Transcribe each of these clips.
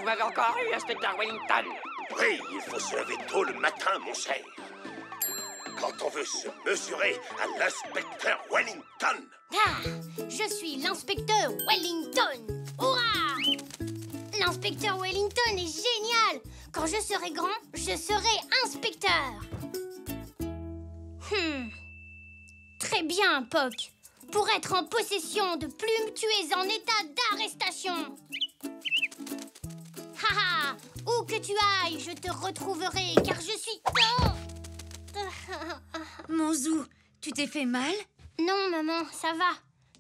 m'avez encore eu, inspecteur Wellington. Oui, il faut se lever tôt le matin, mon cher. Quand on veut se mesurer à l'inspecteur Wellington. Ah, je suis l'inspecteur Wellington. Hurrah! L'inspecteur Wellington est génial. Quand je serai grand, je serai inspecteur. Très bien, Poc. Pour être en possession de plumes, tu es en état d'arrestation. Haha, où que tu ailles, je te retrouverai, car je suis... Mon Zou, tu t'es fait mal? Non, maman, ça va.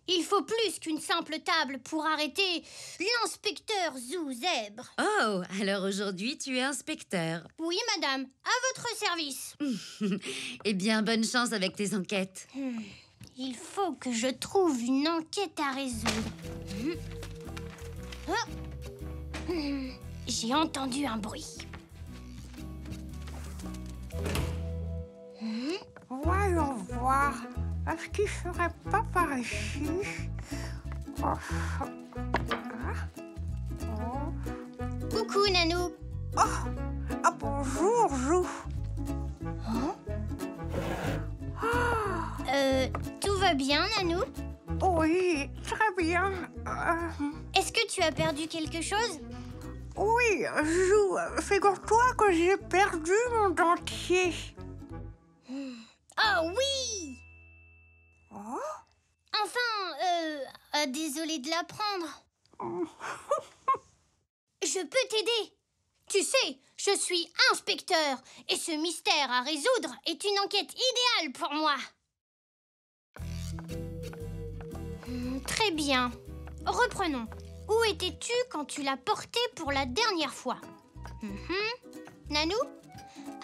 Il faut plus qu'une simple table pour arrêter l'inspecteur Zou Zèbre. Oh, alors aujourd'hui, tu es inspecteur. Oui, madame, à votre service. Eh bien, bonne chance avec tes enquêtes. Il faut que je trouve une enquête à résoudre. J'ai entendu un bruit. Voyons voir. Est-ce qu'il serait pas par ici? Coucou, Nanou. Bonjour, Zou. Tout va bien, Nanou? Oui, très bien. Est-ce que tu as perdu quelque chose? Oui, Zou, figure-toi que j'ai perdu mon dentier. Oh oui! Enfin, désolée de l'apprendre. Je peux t'aider. Tu sais, je suis inspecteur et ce mystère à résoudre est une enquête idéale pour moi. Très bien. Reprenons. Où étais-tu quand tu l'as porté pour la dernière fois? Nanou,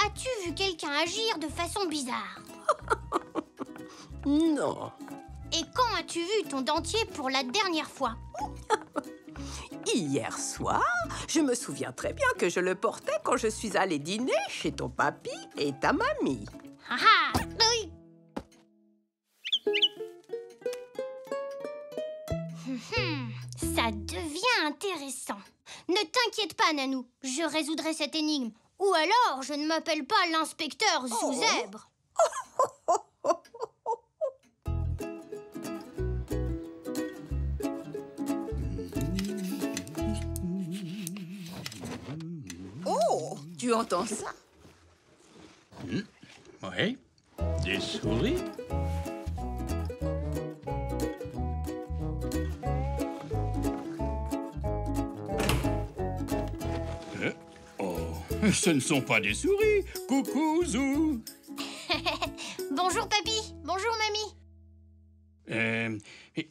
as-tu vu quelqu'un agir de façon bizarre? Non. Et quand as-tu vu ton dentier pour la dernière fois? Hier soir, je me souviens très bien que je le portais quand je suis allée dîner chez ton papy et ta mamie. Ah ah, oui. Ça devient intéressant. Ne t'inquiète pas, Nanou. Je résoudrai cette énigme. Ou alors, je ne m'appelle pas l'inspecteur Zou Zèbre. Oh, tu entends ça? Oui, des souris. Ce ne sont pas des souris. Coucou, Zou. Bonjour, papy. Bonjour, mamie.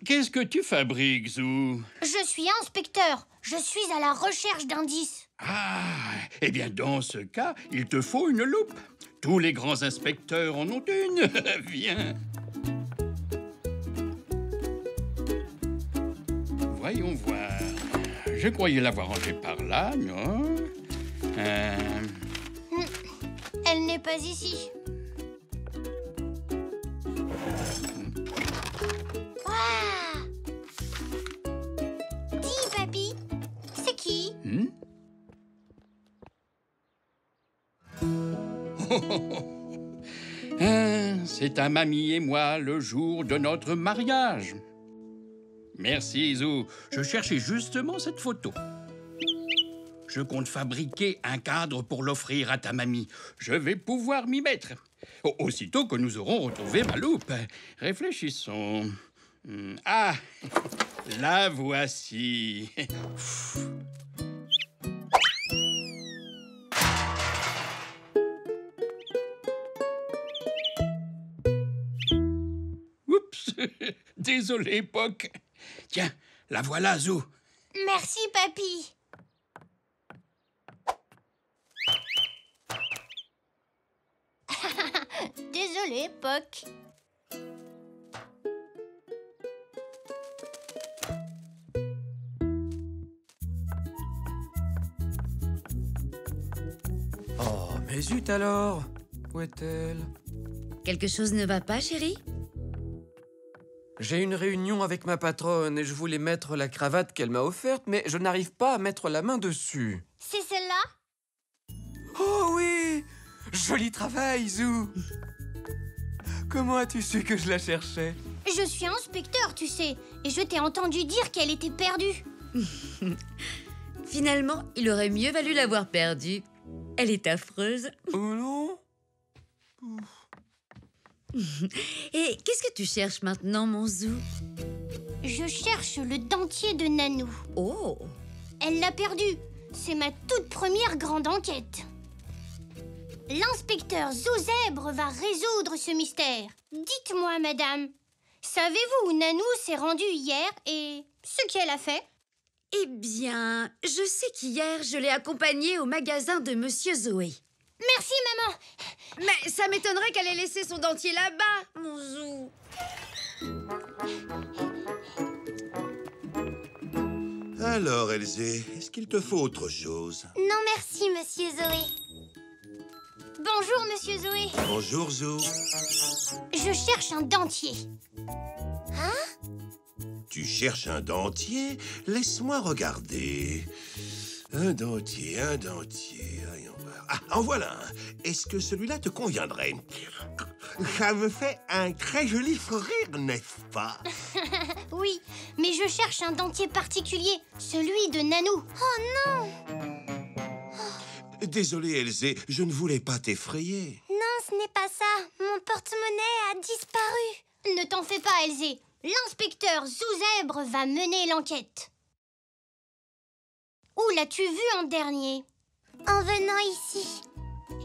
Qu'est-ce que tu fabriques, Zou? Je suis inspecteur. Je suis à la recherche d'indices. Ah, eh bien, dans ce cas, il te faut une loupe. Tous les grands inspecteurs en ont une. Viens. Voyons voir. Je croyais l'avoir rangée par là, non? Elle n'est pas ici. Ouah! Dis, papy, c'est qui? C'est ta mamie et moi le jour de notre mariage. Merci, Zou. Je cherchais justement cette photo. Je compte fabriquer un cadre pour l'offrir à ta mamie. Je vais pouvoir m'y mettre. Aussitôt que nous aurons retrouvé ma loupe. Réfléchissons. Ah, la voici. Oups, désolé, Poc. Tiens, la voilà, Zou. Merci, papy. Désolé, Poc. Oh, mais zut alors! Où est-elle? Quelque chose ne va pas, chérie? J'ai une réunion avec ma patronne et je voulais mettre la cravate qu'elle m'a offerte, mais je n'arrive pas à mettre la main dessus. C'est celle-là? Oh oui! Joli travail, Zou! Comment as-tu su que je la cherchais? Je suis inspecteur, tu sais, et je t'ai entendu dire qu'elle était perdue. Finalement, il aurait mieux valu l'avoir perdue. Elle est affreuse. Oh non? Et qu'est-ce que tu cherches maintenant, mon Zou? Je cherche le dentier de Nanou. Oh! Elle l'a perdu. C'est ma toute première grande enquête. L'inspecteur Zouzèbre va résoudre ce mystère. Dites-moi, madame, savez-vous où Nanou s'est rendue hier et ce qu'elle a fait? Eh bien, je sais qu'hier, je l'ai accompagnée au magasin de Monsieur Zoé. Merci, maman. Mais ça m'étonnerait qu'elle ait laissé son dentier là-bas, mon Zou. Alors, Elzé, est-ce qu'il te faut autre chose? Non, merci, monsieur Zoé. Bonjour, monsieur Zoé. Bonjour, Zou. Je cherche un dentier. Tu cherches un dentier? Laisse-moi regarder. Un dentier. Voyons voir. Ah, en voilà un. Est-ce que celui-là te conviendrait? Ça me fait un très joli sourire, n'est-ce pas? Oui, mais je cherche un dentier particulier, celui de Nanou. Oh non! Désolé, Elzé, je ne voulais pas t'effrayer. Non, ce n'est pas ça. Mon porte-monnaie a disparu. Ne t'en fais pas, Elzé. L'inspecteur Zouzèbre va mener l'enquête. Où l'as-tu vu en dernier? En venant ici.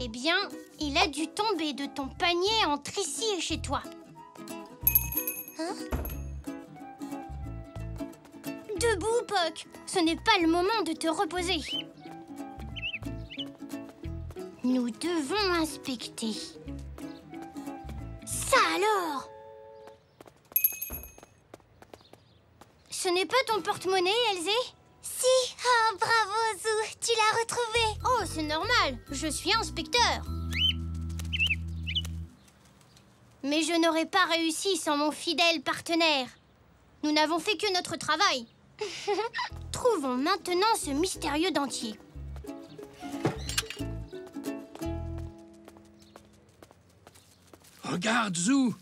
Eh bien, il a dû tomber de ton panier entre ici et chez toi. Debout, Poc. Ce n'est pas le moment de te reposer. Nous devons inspecter. Ça alors! Ce n'est pas ton porte-monnaie, Elzé? Si! Oh, bravo, Zou! Tu l'as retrouvé! Oh, c'est normal! Je suis inspecteur! Mais je n'aurais pas réussi sans mon fidèle partenaire. Nous n'avons fait que notre travail. Trouvons maintenant ce mystérieux dentier. Regarde, Zou,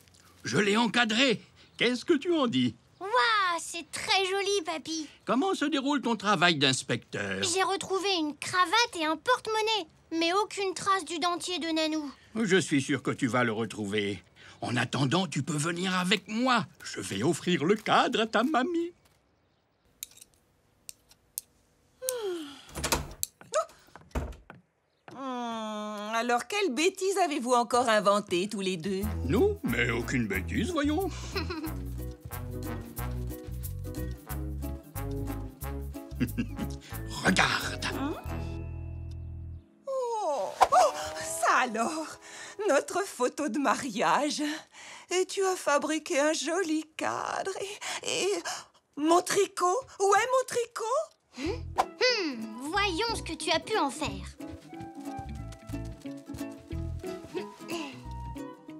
je l'ai encadré. Qu'est-ce que tu en dis? Waouh, c'est très joli, papy. Comment se déroule ton travail d'inspecteur? J'ai retrouvé une cravate et un porte-monnaie, mais aucune trace du dentier de Nanou. Je suis sûr que tu vas le retrouver. En attendant, tu peux venir avec moi. Je vais offrir le cadre à ta mamie. Alors, quelle bêtise avez-vous encore inventée, tous les deux? Nous? Mais aucune bêtise, voyons. Regarde. Oh, ça alors! Notre photo de mariage. Et tu as fabriqué un joli cadre. Et mon tricot? Où est mon tricot? Voyons ce que tu as pu en faire.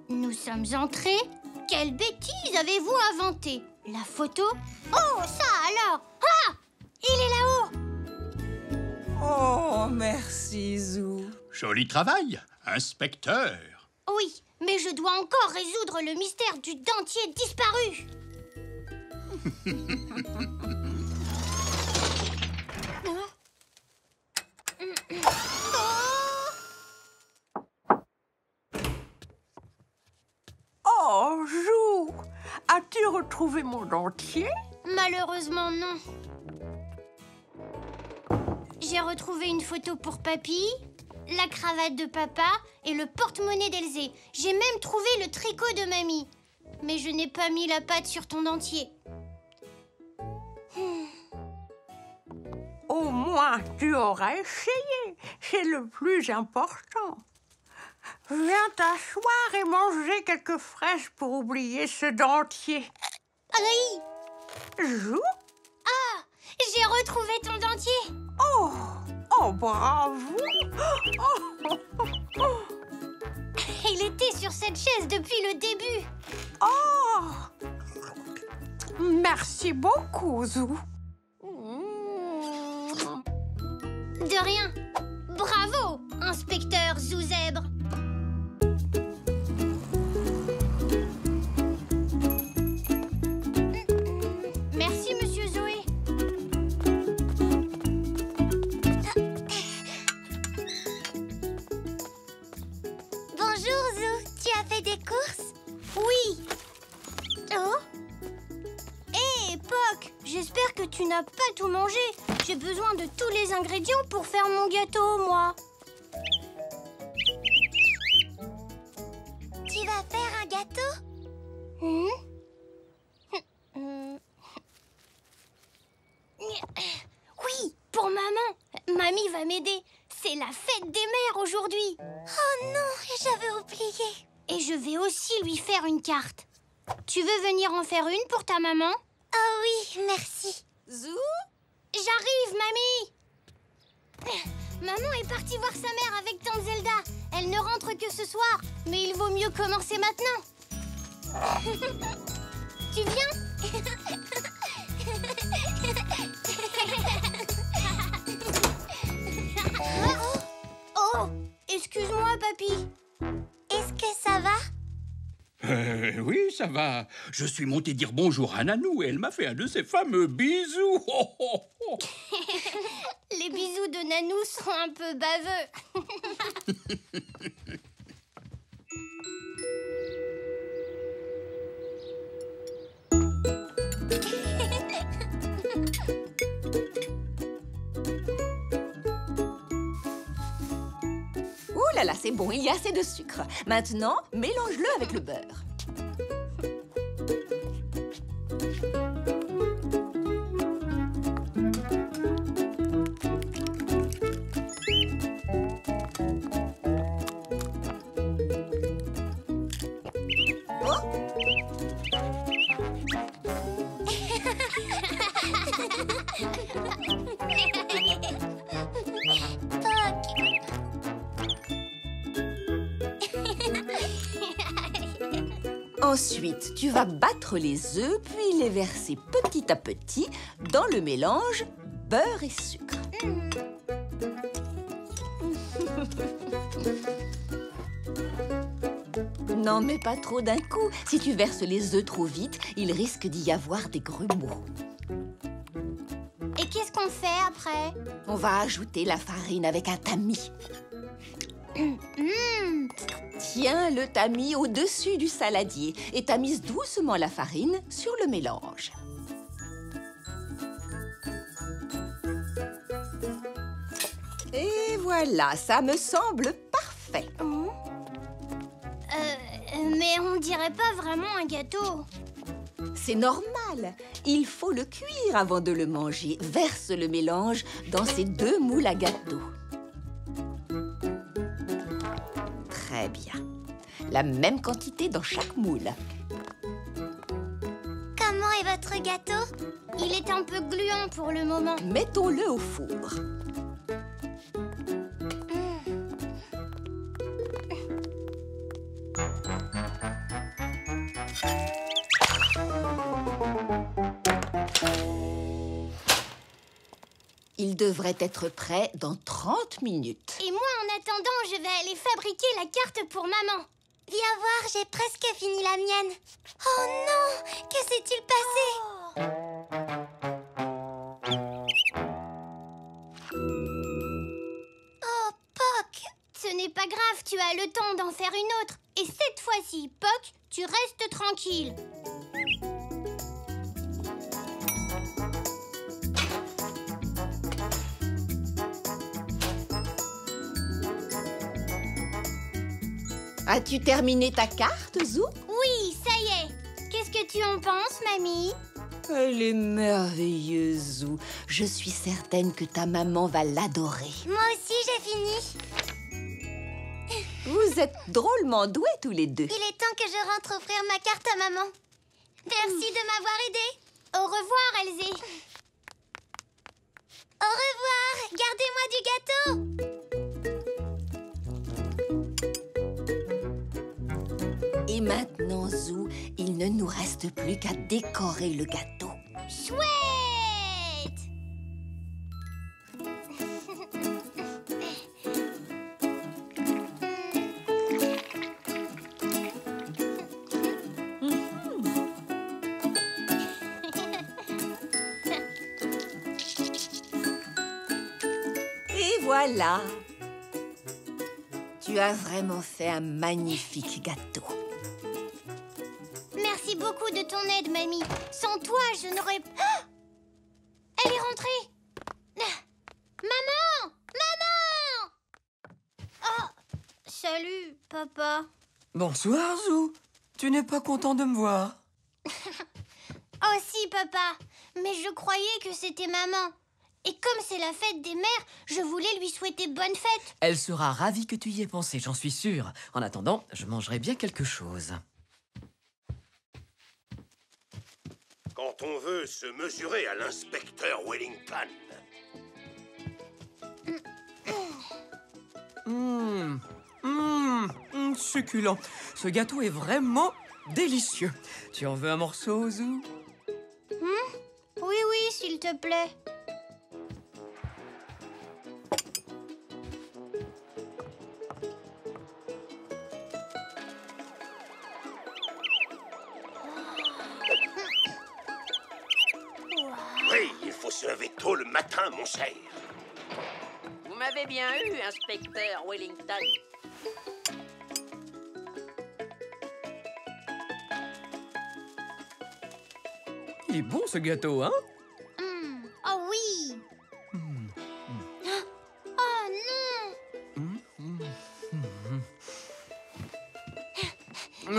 Nous sommes entrés. Quelle bêtise avez-vous inventée? La photo? Oh, ça alors! Ah! Il est là-haut! Oh, merci, Zou. Joli travail, inspecteur. Oui, mais je dois encore résoudre le mystère du dentier disparu. Oh, Zou! As-tu retrouvé mon dentier? Malheureusement, non. J'ai retrouvé une photo pour papy, la cravate de papa et le porte-monnaie d'Elzé. J'ai même trouvé le tricot de mamie. Mais je n'ai pas mis la patte sur ton dentier. Au moins, tu auras essayé. C'est le plus important. Viens t'asseoir et manger quelques fraises pour oublier ce dentier. Aïe! Zou? Ah! J'ai retrouvé ton dentier! Oh! Oh, bravo! Il était sur cette chaise depuis le début. Oh! Merci beaucoup, Zou. De rien. Bravo, inspecteur Zouzèbre. Merci, monsieur Zoé. Bonjour, Zou. Tu as fait des courses? Oui. Oh, Hé, Poc, j'espère que tu n'as pas tout mangé. J'ai besoin de tous les ingrédients pour faire mon gâteau, moi. tu vas faire un gâteau? Oui, pour maman. Mamie va m'aider. C'est la fête des mères aujourd'hui. Oh non, j'avais oublié. Et je vais aussi lui faire une carte. Tu veux venir en faire une pour ta maman? Oh oui, merci. Zou? J'arrive, mamie. Maman est partie voir sa mère avec tante Zelda. Elle ne rentre que ce soir, mais il vaut mieux commencer maintenant. Tu viens? Oh, excuse-moi, papy. Est-ce que ça va? Oui, ça va. Je suis monté dire bonjour à Nanou et elle m'a fait un de ses fameux bisous. Oh, oh, oh. Les bisous de Nanou sont un peu baveux. Ouh là là, c'est bon, il y a assez de sucre. Maintenant, mélange-le avec le beurre. Ensuite, tu vas battre les œufs, puis les verser petit à petit dans le mélange beurre et sucre. N'en mets pas trop d'un coup. Si tu verses les œufs trop vite, il risque d'y avoir des grumeaux. Et qu'est-ce qu'on fait après? On va ajouter la farine avec un tamis. Tiens le tamis au-dessus du saladier et tamise doucement la farine sur le mélange. Et voilà, ça me semble parfait. Mais on dirait pas vraiment un gâteau. C'est normal. Il faut le cuire avant de le manger. Verse le mélange dans ces 2 moules à gâteau. Très bien. La même quantité dans chaque moule. Comment est votre gâteau? Il est un peu gluant pour le moment. Mettons-le au four. Il devrait être prêt dans 30 minutes. Et moi, en attendant, je vais aller fabriquer la carte pour maman. Viens voir, j'ai presque fini la mienne. Oh non, que s'est-il passé? Oh, Poc! Ce n'est pas grave, tu as le temps d'en faire une autre. Et cette fois-ci, Poc, tu restes tranquille. As-tu terminé ta carte, Zou? Oui, ça y est. Qu'est-ce que tu en penses, mamie? Elle est merveilleuse, Zou. Je suis certaine que ta maman va l'adorer. Moi aussi, j'ai fini. Vous êtes drôlement doués tous les deux. Il est temps que je rentre offrir ma carte à maman. Merci de m'avoir aidée. Au revoir, Elsie. Au revoir. Gardez-moi du gâteau. Et maintenant, Zou, il ne nous reste plus qu'à décorer le gâteau. Chouette! Et voilà. Tu as vraiment fait un magnifique gâteau. Merci beaucoup de ton aide, mamie. Sans toi, je n'aurais... Ah! Elle est rentrée. Ah! Maman! Maman! Oh! Salut, papa. Bonsoir, Zou. Tu n'es pas content de me voir? Oh si, papa. Mais je croyais que c'était maman. Et comme c'est la fête des mères, je voulais lui souhaiter bonne fête. Elle sera ravie que tu y aies pensé, j'en suis sûre. En attendant, je mangerai bien quelque chose. Quand on veut se mesurer à l'inspecteur Wellington. Succulent. Ce gâteau est vraiment délicieux. Tu en veux un morceau, Zou? Oui, oui, s'il te plaît. Oui, il faut se lever tôt le matin, mon cher. Vous m'avez bien eu, inspecteur Wellington. Il est bon, ce gâteau, hein? Oh oui. Oh non.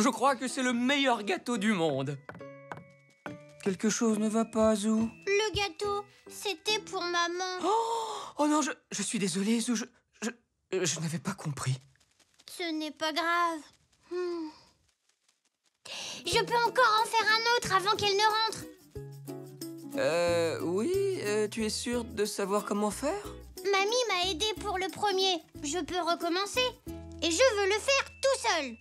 Je crois que c'est le meilleur gâteau du monde. Quelque chose ne va pas, Zou? Le gâteau, c'était pour maman. Oh non, je suis désolé, Zou. Je n'avais pas compris. Ce n'est pas grave. Je peux encore en faire un autre avant qu'elle ne rentre. Oui, tu es sûre de savoir comment faire? Mamie m'a aidé pour le premier. Je peux recommencer. Et je veux le faire tout seul.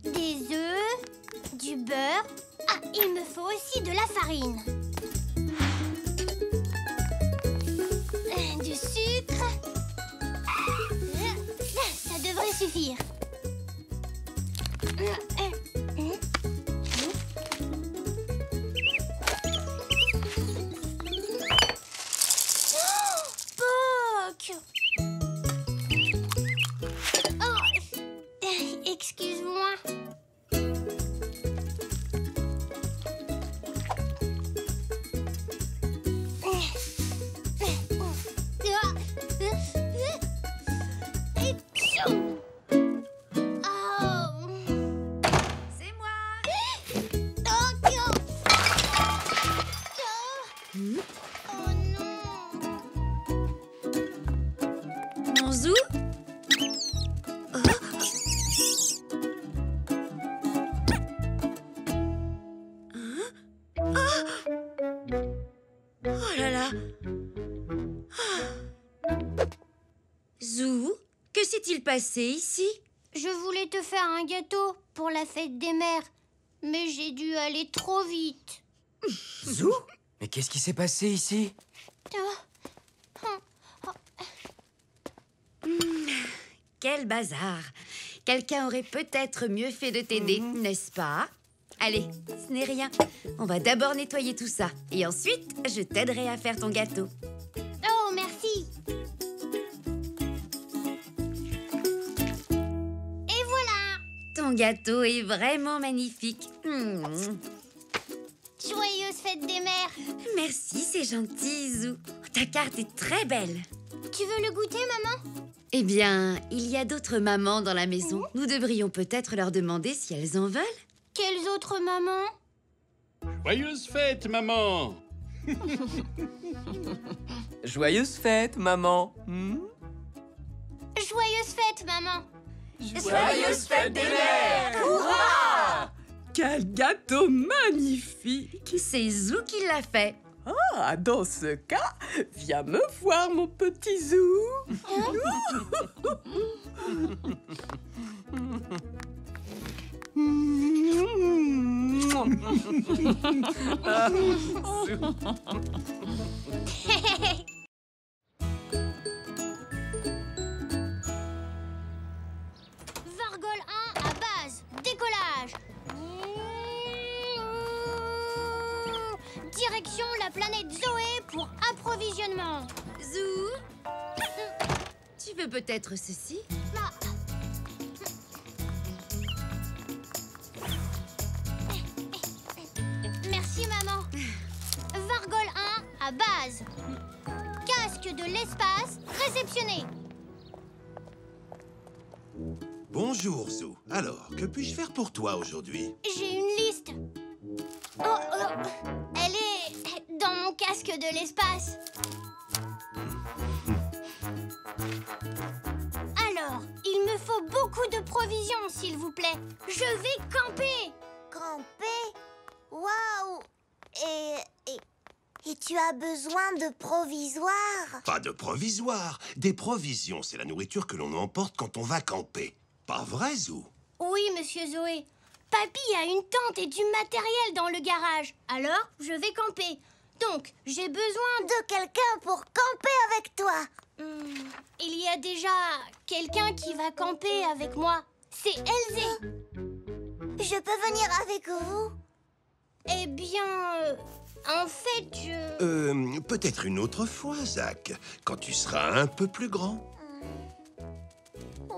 Des œufs, du beurre. Ah, il me faut aussi de la farine. Du sucre. Ça devrait suffire. Poc! Oh, excuse-moi. C'est moi. Oh non! Mon Zou? Oh là là. Zou, que s'est-il passé ici? Je voulais te faire un gâteau pour la fête des mères, mais j'ai dû aller trop vite. Zou? Mais qu'est-ce qui s'est passé ici? Quel bazar! Quelqu'un aurait peut-être mieux fait de t'aider, n'est-ce pas? Allez, ce n'est rien. On va d'abord nettoyer tout ça. Et ensuite, je t'aiderai à faire ton gâteau. Oh, merci. Et voilà. Ton gâteau est vraiment magnifique. Joyeuse fête des mères. Merci, c'est gentil, Zou. Ta carte est très belle. Tu veux le goûter, maman? Eh bien, il y a d'autres mamans dans la maison. Nous devrions peut-être leur demander si elles en veulent. Quelles autres mamans? Joyeuse fête, maman! Joyeuse fête, maman. Joyeuse fête, maman. Joyeuse fête des mères! Hurrah! Quel gâteau magnifique! C'est Zou qui l'a fait. Ah, dans ce cas, viens me voir, mon petit Zou. Vargol 1 à base. Décollage. Direction la planète Zoé pour approvisionnement. Zou, tu veux peut-être ceci? Merci, maman. Vargol 1 à base. Casque de l'espace réceptionné. Bonjour, Zou. Alors, que puis-je faire pour toi aujourd'hui? J'ai une liste. Elle est dans mon casque de l'espace. Alors, il me faut beaucoup de provisions, s'il vous plaît. Je vais camper. Camper? Waouh! Et tu as besoin de provisoires? Pas de provisoire. Des provisions, c'est la nourriture que l'on emporte quand on va camper. Pas vrai, Zou? Oui, monsieur Zoé. Papy a une tente et du matériel dans le garage. Alors, je vais camper. Donc, j'ai besoin De quelqu'un pour camper avec toi. Il y a déjà quelqu'un qui va camper avec moi. C'est Elzé. Je peux venir avec vous? Eh bien, en fait, je... Peut-être une autre fois, Zach, quand tu seras un peu plus grand.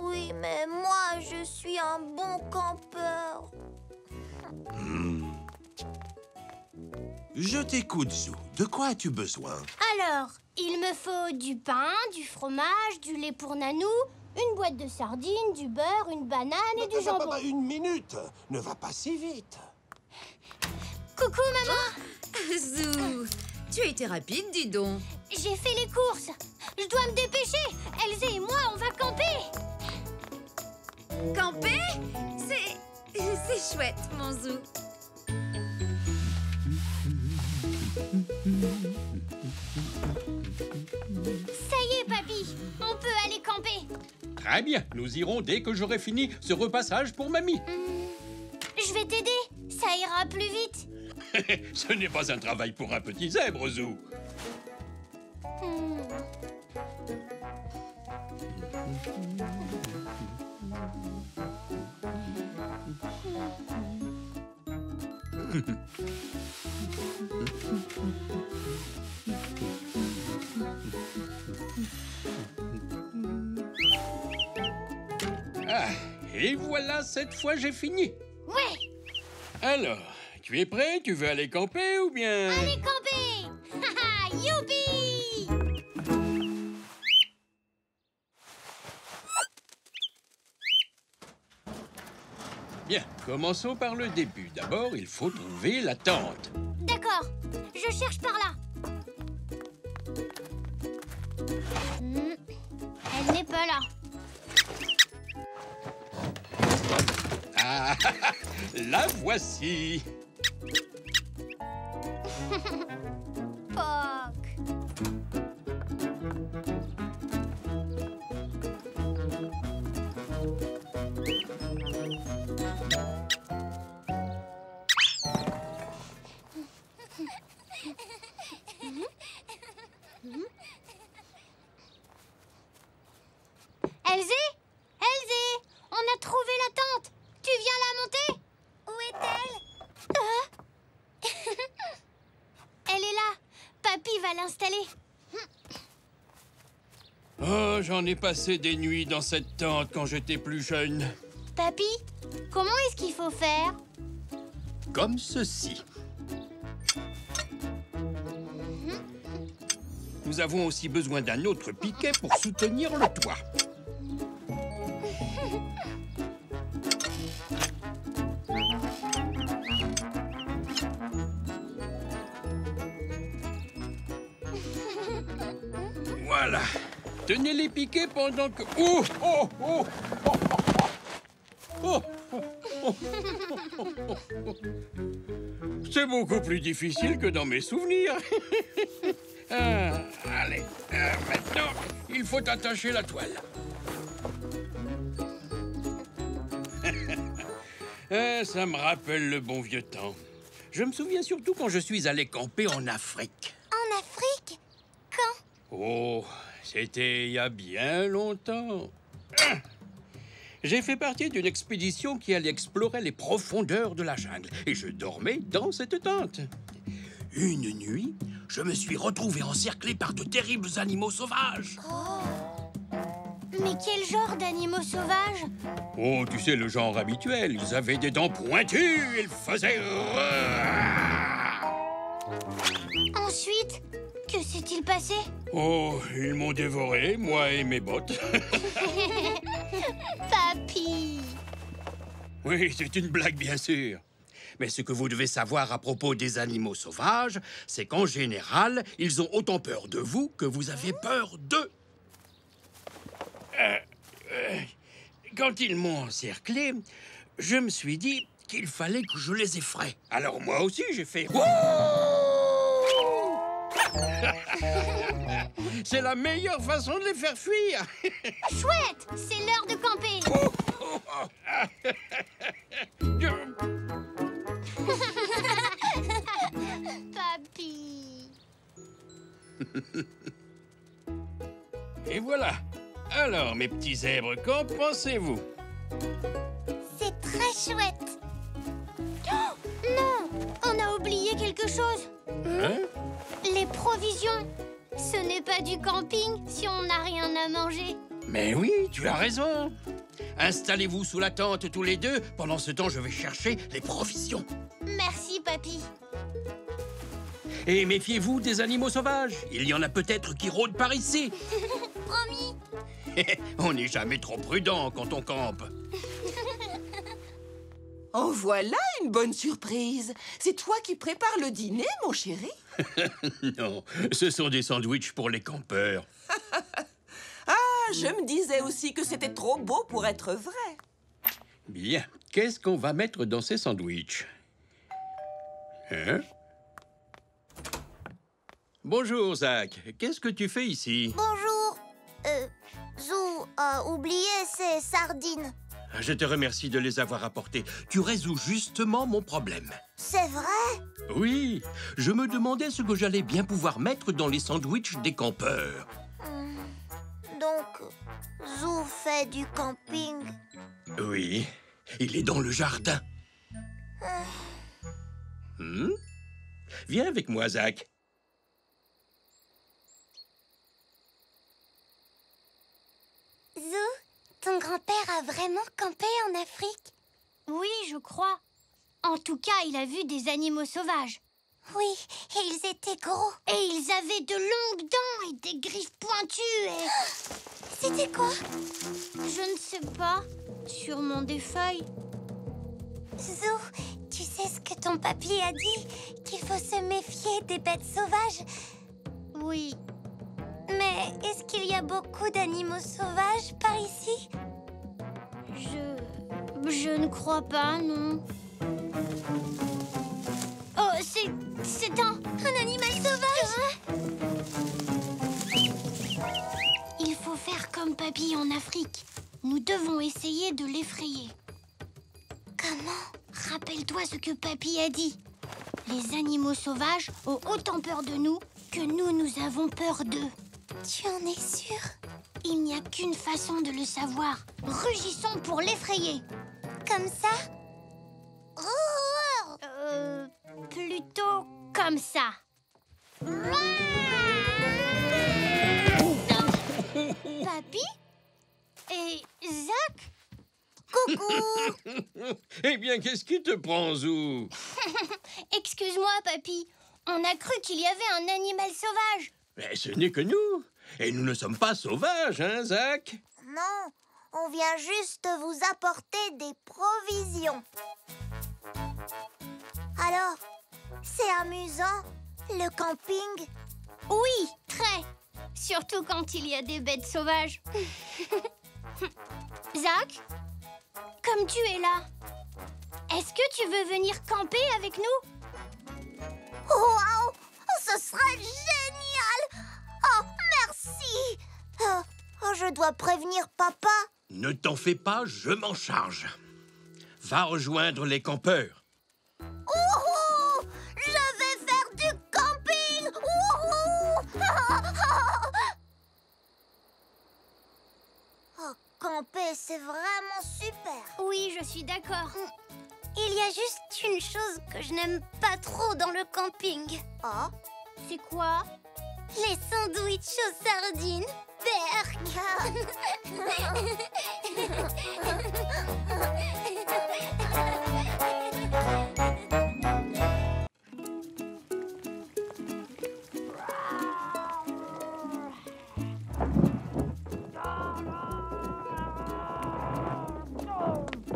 Oui, mais moi, je suis un bon campeur. Je t'écoute, Zou. De quoi as-tu besoin? Alors, il me faut du pain, du fromage, du lait pour Nanou, une boîte de sardines, du beurre, une banane et du jambon. Une minute. Ne va pas si vite. Coucou, maman. Zou, tu as été rapide, dis donc. J'ai fait les courses. Je dois me dépêcher. Elzé et moi, on va camper. Camper? C'est chouette, mon Zou. Ça y est, papy. On peut aller camper. Très bien, nous irons dès que j'aurai fini ce repassage pour mamie. Je vais t'aider. Ça ira plus vite. Ce n'est pas un travail pour un petit zèbre, Zou. Ah, et voilà, cette fois j'ai fini. Ouais. Alors, tu es prêt? Tu veux aller camper ou bien... Allez camper. Haha, youpi. Bien, commençons par le début. D'abord, il faut trouver la tente. D'accord. Je cherche par là. Elle n'est pas là. Ah, la voici. Poc. Elzé? Elzé? On a trouvé la tente. Tu viens la monter? Où est-elle? Elle est là. Papy va l'installer. Oh, j'en ai passé des nuits dans cette tente quand j'étais plus jeune. Papy, comment est-ce qu'il faut faire? Comme ceci. Nous avons aussi besoin d'un autre piquet pour soutenir le toit. Voilà. Tenez les piquets pendant que... Oh, oh, oh, oh, oh, oh, oh, oh, oh. C'est beaucoup plus difficile que dans mes souvenirs. Ah, allez, maintenant, il faut attacher la toile. Ça me rappelle le bon vieux temps. Je me souviens surtout quand je suis allé camper en Afrique. En Afrique? Quand? Oh, c'était il y a bien longtemps. J'ai fait partie d'une expédition qui allait explorer les profondeurs de la jungle. Et je dormais dans cette tente. Une nuit, je me suis retrouvé encerclé par de terribles animaux sauvages. Mais quel genre d'animaux sauvages? Oh, tu sais, le genre habituel. Ils avaient des dents pointues, ils faisaient... Ensuite, que s'est-il passé? Oh, ils m'ont dévoré, moi et mes bottes. Papy! Oui, c'est une blague, bien sûr. Mais ce que vous devez savoir à propos des animaux sauvages, c'est qu'en général, ils ont autant peur de vous que vous avez peur d'eux. Quand ils m'ont encerclé, je me suis dit qu'il fallait que je les effraie. Alors moi aussi, j'ai fait... C'est la meilleure façon de les faire fuir. Chouette! C'est l'heure de camper! Papy! Et voilà. Alors, mes petits zèbres, qu'en pensez-vous? C'est très chouette. Oh, non! On a oublié quelque chose. Hein? Les provisions. Ce n'est pas du camping si on n'a rien à manger. Mais oui, tu as raison. Installez-vous sous la tente tous les deux. Pendant ce temps, je vais chercher les provisions. Merci, papy. Et méfiez-vous des animaux sauvages. Il y en a peut-être qui rôdent par ici. Promis. On n'est jamais trop prudent quand on campe. En voilà une bonne surprise. C'est toi qui prépares le dîner, mon chéri? Non, ce sont des sandwichs pour les campeurs. Ah, je me disais aussi que c'était trop beau pour être vrai. Bien, qu'est-ce qu'on va mettre dans ces sandwichs? Hein? Bonjour, Zach. Qu'est-ce que tu fais ici? Bonjour. Zou a oublié ses sardines. Je te remercie de les avoir apportées. Tu résous justement mon problème. C'est vrai? Oui, je me demandais ce que j'allais bien pouvoir mettre dans les sandwichs des campeurs. Donc, Zou fait du camping. Oui, il est dans le jardin. Viens avec moi, Zach. Zou, ton grand-père a vraiment campé en Afrique? Oui, je crois. En tout cas, il a vu des animaux sauvages. Oui, et ils étaient gros. Et ils avaient de longues dents et des griffes pointues et... C'était quoi? Je ne sais pas. Sûrement des feuilles. Zou, tu sais ce que ton papy a dit? Qu'il faut se méfier des bêtes sauvages. Oui. Mais est-ce qu'il y a beaucoup d'animaux sauvages par ici? Je ne crois pas, non. Oh, c'est un animal sauvage? Il faut faire comme papy en Afrique. Nous devons essayer de l'effrayer. Comment? Rappelle-toi ce que papy a dit. Les animaux sauvages ont autant peur de nous que nous avons peur d'eux. Tu en es sûr? Il n'y a qu'une façon de le savoir. Rugissons pour l'effrayer. Comme ça? Plutôt comme ça. Papy? Et Zach? Coucou! Eh bien, qu'est-ce qui te prend, Zou? Excuse-moi, papy. On a cru qu'il y avait un animal sauvage. Mais ce n'est que nous. Et nous ne sommes pas sauvages, hein, Zach? Non, on vient juste vous apporter des provisions. Alors, c'est amusant, le camping? Oui, très. Surtout quand il y a des bêtes sauvages. Zach, comme tu es là, est-ce que tu veux venir camper avec nous? Waouh! Ce serait génial! Oh, merci! Je dois prévenir papa. Ne t'en fais pas, je m'en charge. Va rejoindre les campeurs. Ouhou! Oh, camper, c'est vraiment super. Oui, je suis d'accord. Il y a juste une chose que je n'aime pas trop dans le camping. Oh, C'est quoi? les sandwichs aux sardines.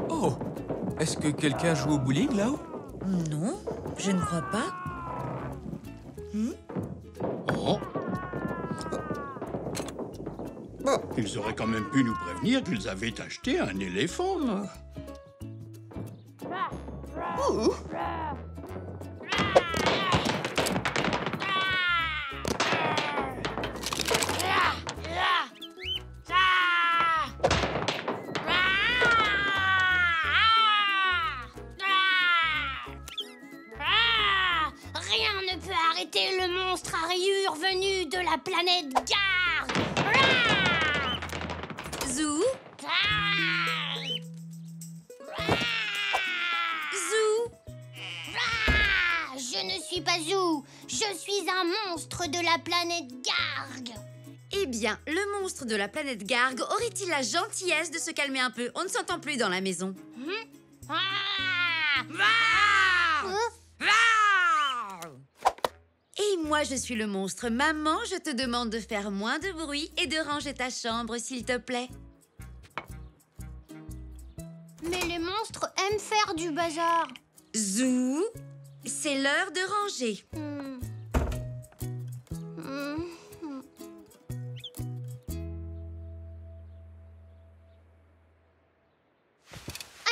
Oh, est-ce que quelqu'un joue au bowling là-haut? Non, je ne crois pas. Oh. Ils auraient quand même pu nous prévenir qu'ils avaient acheté un éléphant. Rien ne peut arrêter le monstre à rayures venu de la planète Garg. Zou, Je ne suis pas Zou, je suis un monstre de la planète Garg. eh bien, le monstre de la planète Garg aurait-il la gentillesse de se calmer un peu? On ne s'entend plus dans la maison. Et moi, je suis le monstre. Maman, je te demande de faire moins de bruit et de ranger ta chambre, s'il te plaît. Mais les monstres aiment faire du bazar. Zou, c'est l'heure de ranger.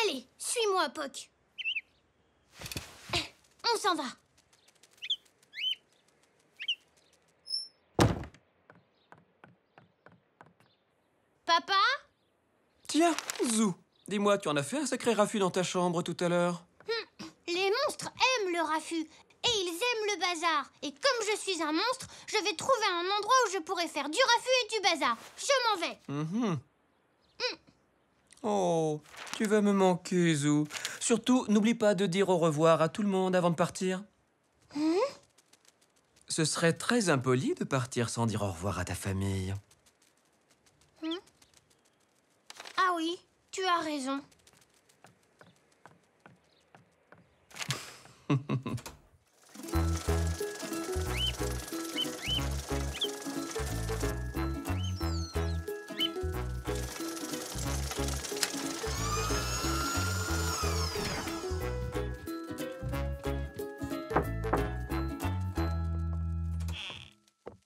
Allez, suis-moi, Poc. On s'en va. Papa? Tiens, Zou, dis-moi, tu en as fait un sacré raffut dans ta chambre tout à l'heure? Les monstres aiment le raffut et ils aiment le bazar. Et comme je suis un monstre, je vais trouver un endroit où je pourrai faire du raffut et du bazar. Je m'en vais. Oh, tu vas me manquer, Zou. Surtout, n'oublie pas de dire au revoir à tout le monde avant de partir. Ce serait très impoli de partir sans dire au revoir à ta famille. Ah oui, tu as raison.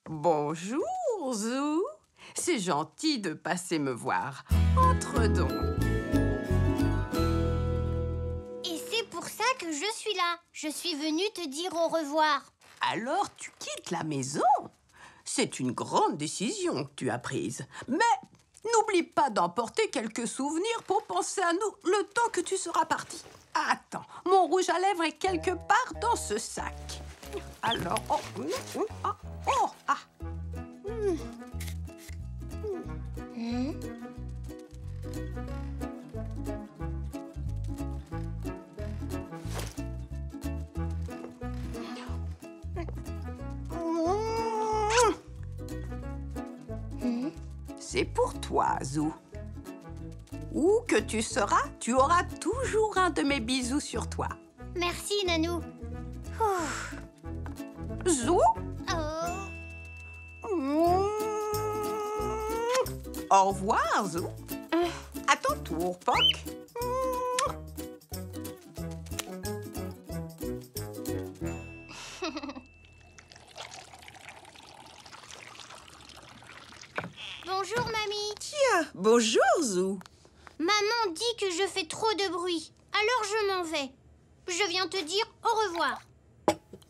Bonjour, Zou. C'est gentil de passer me voir. Entre donc. Et c'est pour ça que je suis là. Je suis venue te dire au revoir. Alors tu quittes la maison? C'est une grande décision que tu as prise. Mais n'oublie pas d'emporter quelques souvenirs pour penser à nous le temps que tu seras parti. Attends, mon rouge à lèvres est quelque part dans ce sac. Alors, c'est pour toi, Zou. Où que tu seras, tu auras toujours un de mes bisous sur toi. Merci, Nanou. Zou, Oh. au revoir, Zou. À ton tour, Poc. Bonjour, mamie. Tiens, bonjour, Zou. Maman dit que je fais trop de bruit. Alors je m'en vais. Je viens te dire au revoir.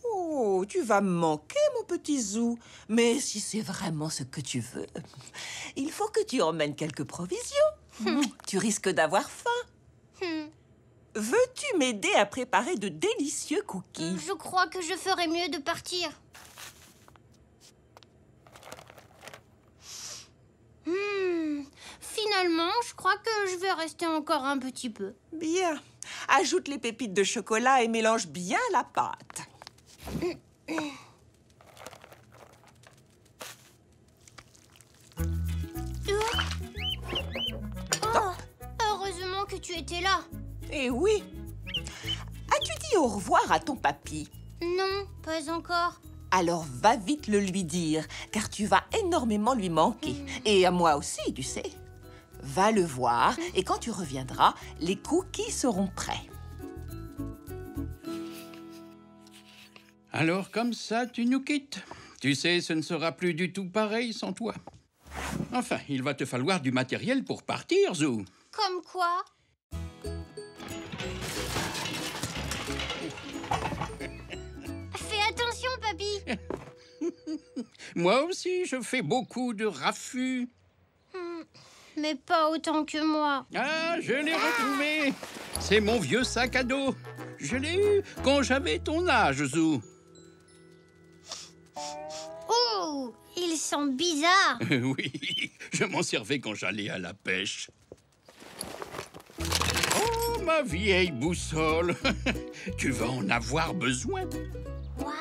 Oh, tu vas me manquer, mon petit Zou. Mais si c'est vraiment ce que tu veux, il faut que tu emmènes quelques provisions. Tu risques d'avoir faim. Veux-tu m'aider à préparer de délicieux cookies? Je crois que je ferais mieux de partir. Finalement, Je vais rester encore un petit peu. Bien. Ajoute les pépites de chocolat et mélange bien la pâte. Oh, heureusement que tu étais là. Eh oui. As-tu dit au revoir à ton papy? Non, pas encore. Alors va vite le lui dire, car tu vas énormément lui manquer. Et à moi aussi, tu sais. Va le voir, et quand tu reviendras, les cookies seront prêts. Alors comme ça, tu nous quittes. Tu sais, ce ne sera plus du tout pareil sans toi. Enfin, il va te falloir du matériel pour partir, Zou. Comme quoi? Fais attention, papy. Moi aussi, je fais beaucoup de raffus. Mais pas autant que moi. Ah, je l'ai retrouvé. C'est mon vieux sac à dos. Je l'ai eu quand j'avais ton âge, Zou. Oh, il sent bizarre. Oui, je m'en servais quand j'allais à la pêche. Oh, ma vieille boussole. Tu vas en avoir besoin. Waouh.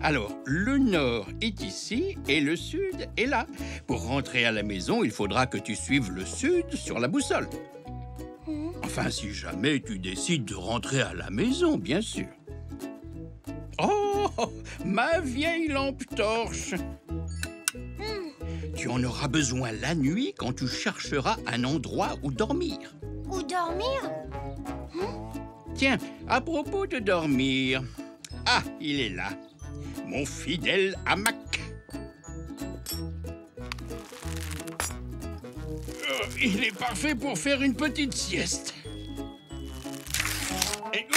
Alors, le nord est ici et le sud est là. Pour rentrer à la maison, il faudra que tu suives le sud sur la boussole. Enfin, si jamais tu décides de rentrer à la maison, bien sûr. Oh, ma vieille lampe torche. Tu en auras besoin la nuit quand tu chercheras un endroit où dormir. Où dormir? Tiens, à propos de dormir... Ah, il est là. Mon fidèle hamac. Il est parfait pour faire une petite sieste. Et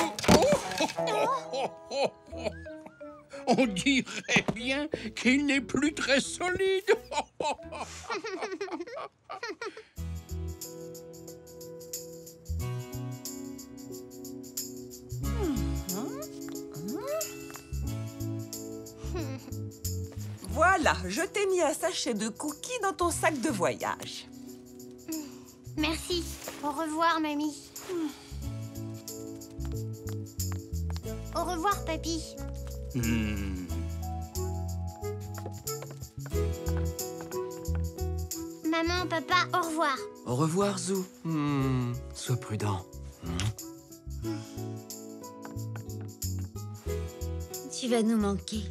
on dirait bien qu'il n'est plus très solide. Voilà, je t'ai mis un sachet de cookies dans ton sac de voyage. Merci. Au revoir, mamie. Au revoir, papy. Maman, papa, au revoir. Au revoir, Zou. Sois prudent. Tu vas nous manquer.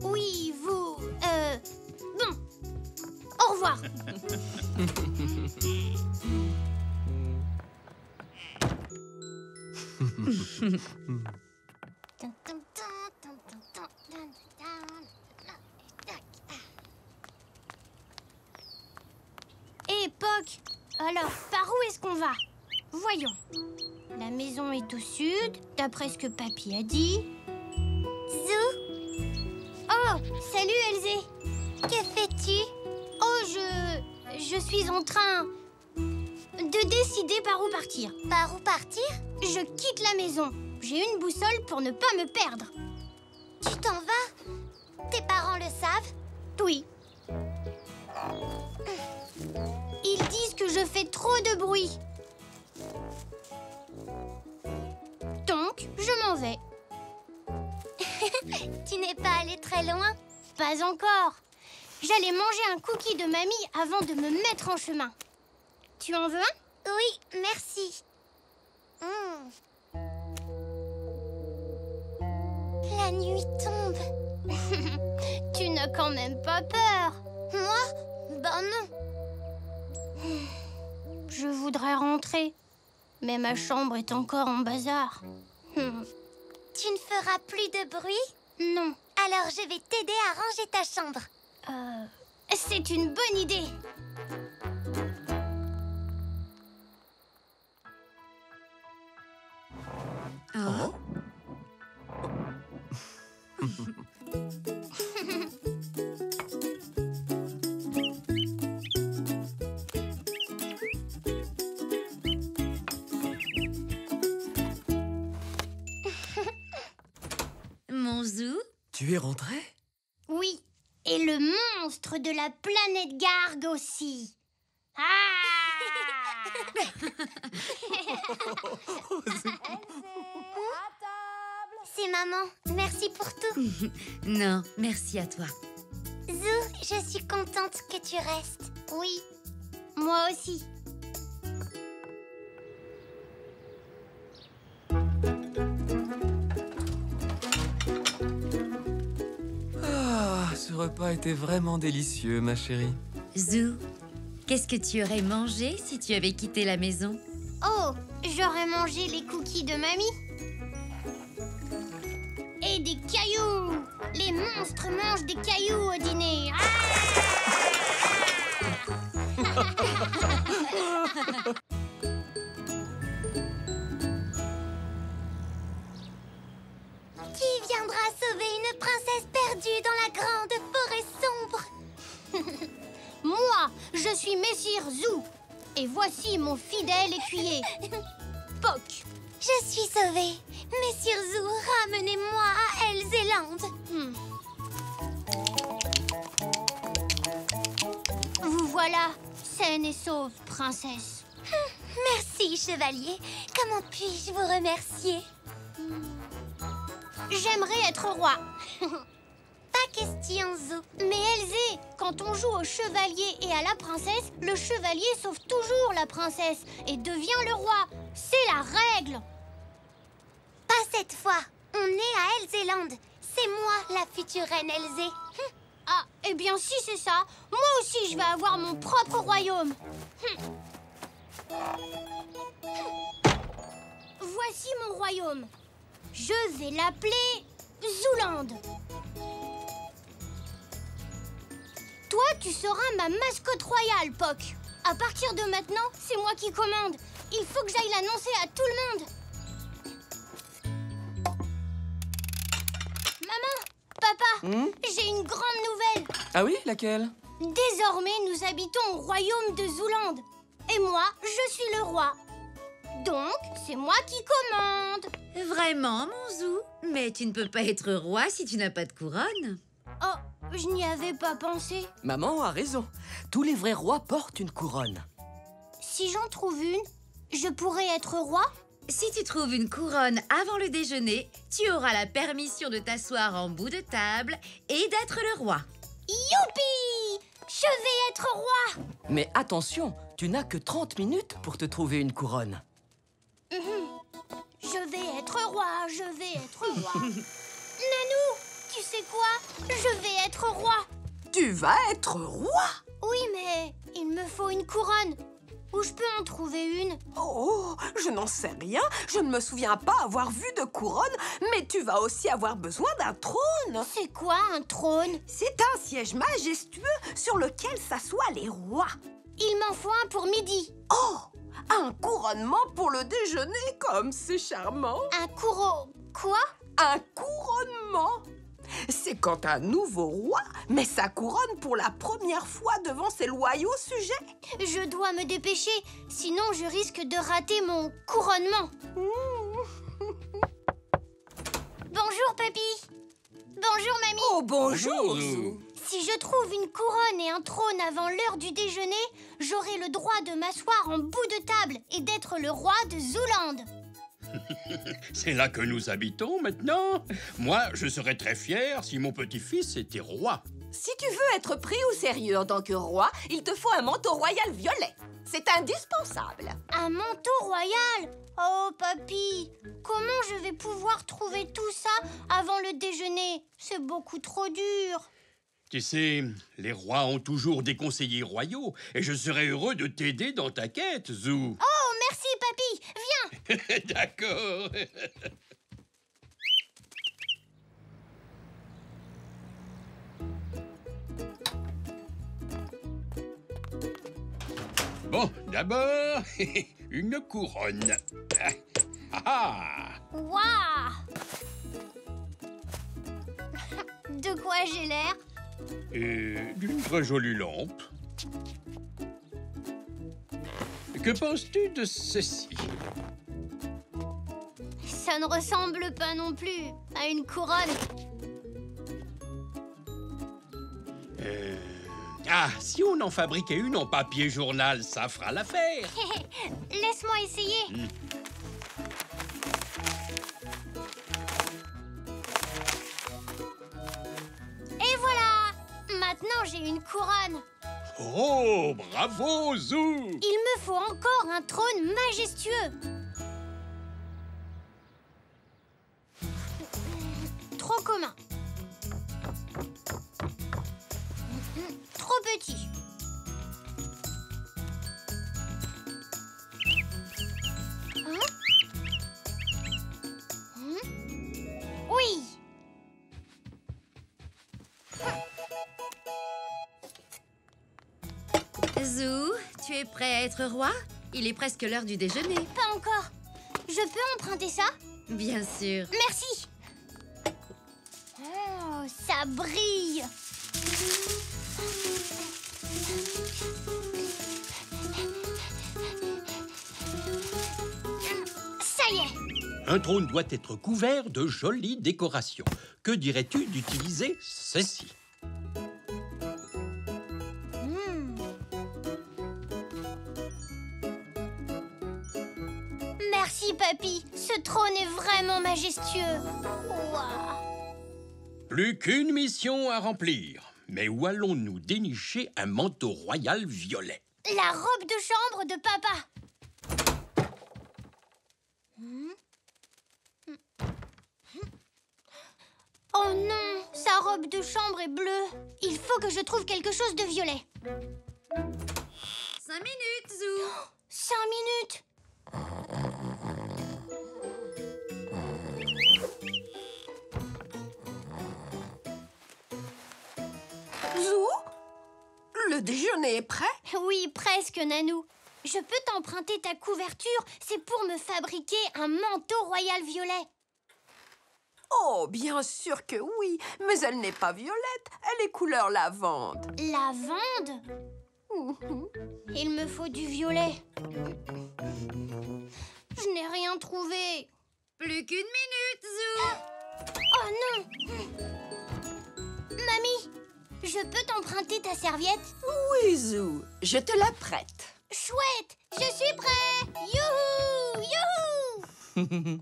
Oui, vous... Bon. Au revoir. Hé, Poc, alors, par où est-ce qu'on va? Voyons. La maison est au sud, d'après ce que papy a dit. Zou, Oh, salut, Elzé. que fais-tu? Oh, je suis en train de décider par où partir. Par où partir? Je quitte la maison. J'ai une boussole pour ne pas me perdre. Tu t'en vas? Tes parents le savent? Oui. Ils disent que je fais trop de bruit. Donc, je m'en vais. Tu n'es pas allé très loin? Pas encore. J'allais manger un cookie de mamie avant de me mettre en chemin. Tu en veux un? Oui, merci. La nuit tombe. Tu n'as quand même pas peur. Moi? Ben non. Je voudrais rentrer, mais ma chambre est encore en bazar. Tu ne feras plus de bruit? Non, Alors je vais t'aider à ranger ta chambre. c'est une bonne idée. Oh. Mon Zou, Tu es rentré? Oui, et le monstre de la planète Garg aussi. C'est maman. Merci pour tout. Non, merci à toi. Zou, je suis contente que tu restes. Oui, moi aussi. Ah, ce repas était vraiment délicieux, ma chérie. Zou, qu'est-ce que tu aurais mangé si tu avais quitté la maison? Oh, j'aurais mangé les cookies de mamie. Et des cailloux. Les monstres mangent des cailloux au dîner. Qui viendra sauver une princesse perdue dans la grande forêt sombre? Moi, je suis Messire Zou. Et voici mon fidèle écuyer, Poc. Je suis sauvée. Messire Zou, ramenez-moi à Elzeland. Vous voilà, saine et sauve, princesse. Merci, chevalier. Comment puis-je vous remercier? J'aimerais être roi. Pas question, Zou. Mais Elzé, quand on joue au chevalier et à la princesse, le chevalier sauve toujours la princesse et devient le roi. C'est la règle. Pas cette fois. On est à Elzeland. C'est moi, la future reine Elzé. Ah, eh bien si c'est ça, moi aussi je vais avoir mon propre royaume. Voici mon royaume. Je vais l'appeler Zooland. Toi, tu seras ma mascotte royale, Poc. À partir de maintenant, c'est moi qui commande. Il faut que j'aille l'annoncer à tout le monde. Maman, papa, j'ai une grande nouvelle. Ah oui, laquelle? Désormais, nous habitons au royaume de Zooland. Et moi, je suis le roi. Donc, c'est moi qui commande. Vraiment, mon Zou? Mais tu ne peux pas être roi si tu n'as pas de couronne. Oh, je n'y avais pas pensé. Maman a raison. Tous les vrais rois portent une couronne. Si j'en trouve une, je pourrais être roi? Si tu trouves une couronne avant le déjeuner, tu auras la permission de t'asseoir en bout de table et d'être le roi. Youpi! Je vais être roi! Mais attention, tu n'as que 30 minutes pour te trouver une couronne. Je vais être roi, je vais être roi. Nanou, tu sais quoi? Je vais être roi. Tu vas être roi? Oui, mais il me faut une couronne. Où je peux en trouver une? Oh, je n'en sais rien. Je ne me souviens pas avoir vu de couronne, mais tu vas aussi avoir besoin d'un trône. C'est quoi un trône? C'est un siège majestueux sur lequel s'assoient les rois. Il m'en faut un pour midi. Oh, un couronnement pour le déjeuner, comme c'est charmant. Un quoi? Un couronnement. C'est quand un nouveau roi met sa couronne pour la première fois devant ses loyaux sujets. Je dois me dépêcher, sinon je risque de rater mon couronnement. Bonjour, papy. Bonjour, mamie. Oh, bonjour, Zou. Zou. Si je trouve une couronne et un trône avant l'heure du déjeuner, j'aurai le droit de m'asseoir en bout de table et d'être le roi de Zooland. C'est là que nous habitons maintenant. Moi, je serais très fier si mon petit-fils était roi. Si tu veux être pris au sérieux en tant que roi, il te faut un manteau royal violet. C'est indispensable. Un manteau royal? Oh, papy, comment je vais pouvoir trouver tout ça avant le déjeuner? C'est beaucoup trop dur. Tu sais, les rois ont toujours des conseillers royaux et je serais heureux de t'aider dans ta quête, Zou. Oh, merci, papy. Viens. D'accord. Bon, d'abord, une couronne. Ah! Waouh. De quoi j'ai l'air? Et d'une très jolie lampe. Que penses-tu de ceci? Ça ne ressemble pas non plus à une couronne. Ah, si on en fabriquait une en papier journal, ça fera l'affaire. Laisse-moi essayer. Et voilà! Maintenant, j'ai une couronne. Oh, bravo, Zou! Il me faut encore un trône majestueux. Trop commun. Trop petit. Hein? Oui. Zou, tu es prêt à être roi? Il est presque l'heure du déjeuner. Pas encore. Je peux emprunter ça? Bien sûr. Merci. Oh, ça brille. Ça y est. Un trône doit être couvert de jolies décorations. Que dirais-tu d'utiliser ceci? Merci, papy. Ce trône est vraiment majestueux. Ouah. Plus qu'une mission à remplir. Mais où allons-nous dénicher un manteau royal violet? La robe de chambre de papa. Oh non, sa robe de chambre est bleue. Il faut que je trouve quelque chose de violet. 5 minutes, Zou. 5 minutes. Zou, le déjeuner est prêt? Oui, presque, Nanou. Je peux t'emprunter ta couverture, c'est pour me fabriquer un manteau royal violet. Oh, bien sûr que oui, mais elle n'est pas violette, elle est couleur lavande. Lavande? Il me faut du violet. Je n'ai rien trouvé. Plus qu'une minute, Zou. Oh non! Mamie, je peux t'emprunter ta serviette? Oui, Zou, je te la prête. Chouette! Je suis prêt! Youhou! Youhou!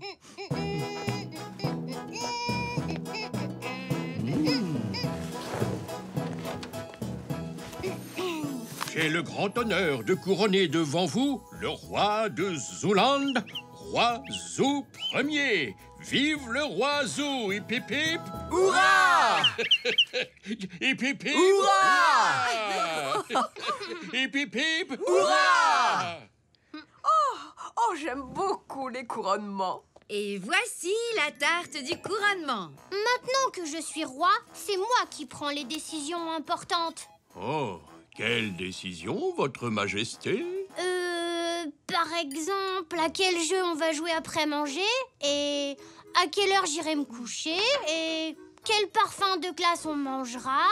J'ai le grand honneur de couronner devant vous le roi de Zouland, roi Zou Ier. Vive le roi Zou! Hip hip hip! Hurrah! Hip hip hip! Hurrah! Hip hip hip! Hurrah! Oh, j'aime beaucoup les couronnements. Et voici la tarte du couronnement. Maintenant que je suis roi, c'est moi qui prends les décisions importantes. Oh, quelle décision, votre majesté? Par exemple, à quel jeu on va jouer après manger, et à quelle heure j'irai me coucher, et quel parfum de glace on mangera,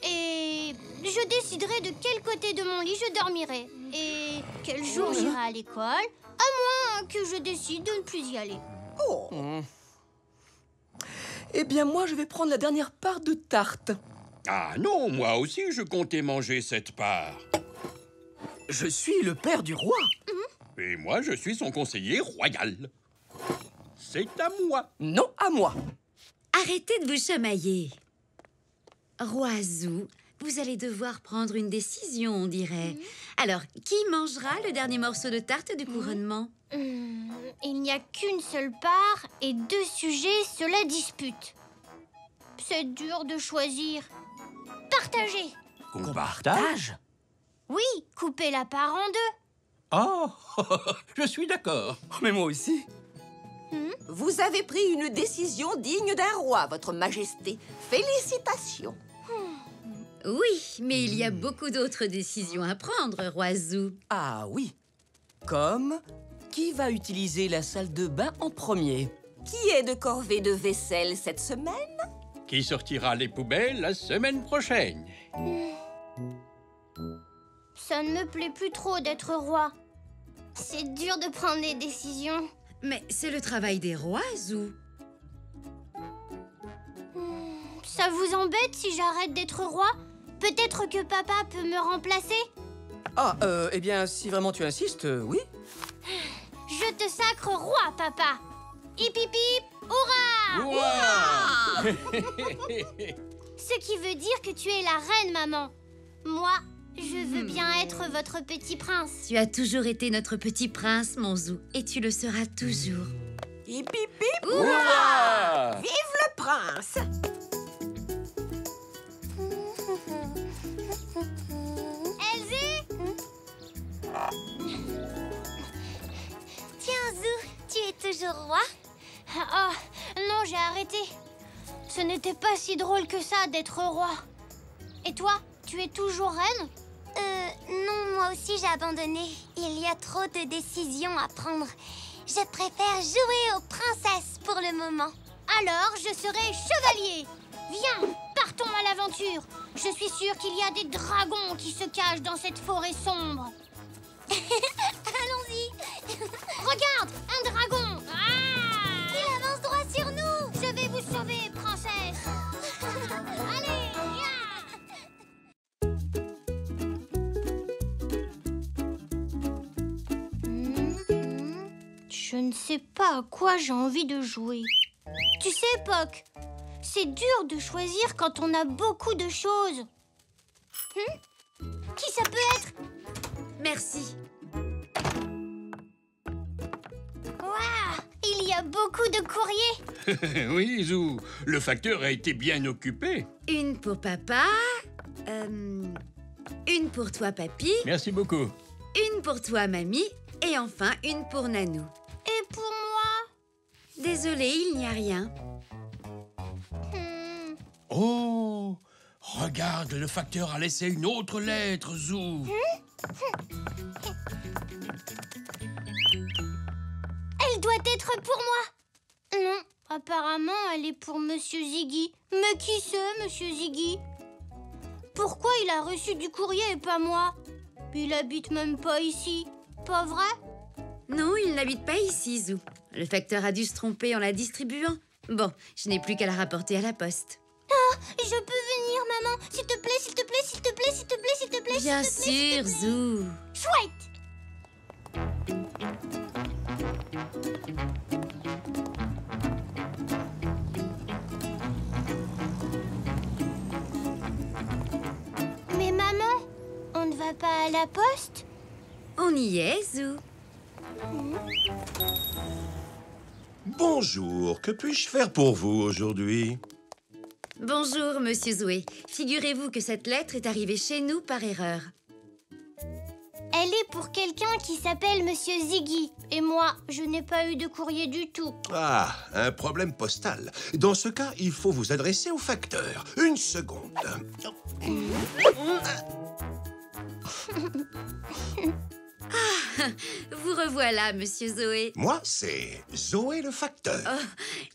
et je déciderai de quel côté de mon lit je dormirai, et quel jour j'irai à l'école, à moins que je décide de ne plus y aller. Eh bien, moi, je vais prendre la dernière part de tarte. Ah non, moi aussi je comptais manger cette part. Je suis le père du roi. Et moi je suis son conseiller royal. C'est à moi. Non, à moi. Arrêtez de vous chamailler. Roi Zou, vous allez devoir prendre une décision, on dirait. Alors, qui mangera le dernier morceau de tarte du couronnement? Il n'y a qu'une seule part et 2 sujets se la disputent. C'est dur de choisir. Partagez. Qu'on Partage. Oui, coupez la part en 2. Oh, je suis d'accord. Mais moi aussi. Vous avez pris une décision digne d'un roi, votre majesté. Félicitations. Oui, mais il y a beaucoup d'autres décisions à prendre, roi Zou. Ah oui. Comme qui va utiliser la salle de bain en premier? Qui est de corvée de vaisselle cette semaine? Qui sortira les poubelles la semaine prochaine? Ça ne me plaît plus trop d'être roi. C'est dur de prendre des décisions. Mais c'est le travail des rois, Zou. Ça vous embête si j'arrête d'être roi? Peut-être que papa peut me remplacer? Ah, eh bien, si vraiment tu insistes, oui. Je te sacre roi, papa. Hip hip hip, hurrah! Ouah. Ce qui veut dire que tu es la reine, maman. Moi, je veux bien être votre petit prince. Tu as toujours été notre petit prince, mon Zou, et tu le seras toujours. Hip hip hip, Ouah! vive le prince! Elsie? Tiens, Zou, tu es toujours roi? Oh, non, j'ai arrêté. Ce n'était pas si drôle que ça d'être roi. Et toi, tu es toujours reine? Non, moi aussi j'ai abandonné. Il y a trop de décisions à prendre. Je préfère jouer aux princesses pour le moment. Alors, je serai chevalier. Viens, partons à l'aventure. Je suis sûre qu'il y a des dragons qui se cachent dans cette forêt sombre. Allons-y. Regarde, un dragon. Ah! Il avance droit sur nous. Je vais vous sauver, princesse. Allez, viens. Je ne sais pas à quoi j'ai envie de jouer. Tu sais, Poc, c'est dur de choisir quand on a beaucoup de choses. Qui ça peut être? Merci. Waouh, il y a beaucoup de courriers. Oui, Zou, le facteur a été bien occupé. Une pour papa, une pour toi, papy, Merci beaucoup. une pour toi, mamie, et enfin une pour Nanou. Et pour moi? Désolée, il n'y a rien. Oh, regarde, le facteur a laissé une autre lettre, Zou. Elle doit être pour moi. Non, apparemment, elle est pour Monsieur Ziggy. Mais qui c'est, Monsieur Ziggy? Pourquoi il a reçu du courrier et pas moi? Il habite même pas ici, pas vrai? Non, il n'habite pas ici, Zou. Le facteur a dû se tromper en la distribuant. Bon, je n'ai plus qu'à la rapporter à la poste. Oh, je peux venir, maman? S'il te plaît, s'il te plaît, s'il te plaît, s'il te plaît, s'il te plaît, Bien s'il te plaît, sûr, Zou. Chouette! Mais maman, on ne va pas à la poste? On y est, Zou. Bonjour, que puis-je faire pour vous aujourd'hui? Bonjour, Monsieur Zoué. Figurez-vous que cette lettre est arrivée chez nous par erreur. Elle est pour quelqu'un qui s'appelle Monsieur Ziggy. Et moi, je n'ai pas eu de courrier du tout. Ah, un problème postal. Dans ce cas, il faut vous adresser au facteur. Une seconde. Vous revoilà, Monsieur Zoé. Moi, c'est Zoé le facteur. Oh,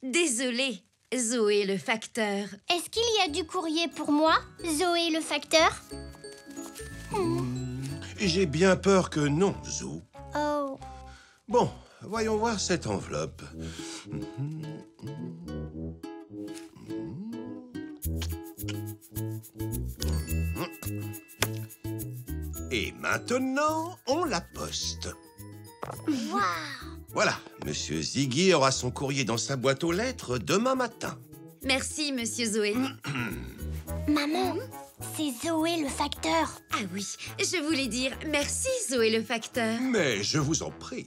désolé, Zoé le facteur. Est-ce qu'il y a du courrier pour moi, Zoé le facteur? J'ai bien peur que non, Zou. Oh. Bon, voyons voir cette enveloppe. Et maintenant, on la poste. Waouh! Voilà, Monsieur Ziggy aura son courrier dans sa boîte aux lettres demain matin. Merci, Monsieur Zoé. Maman, c'est Zoé le facteur. Ah oui, je voulais dire merci, Zoé le facteur. Mais je vous en prie.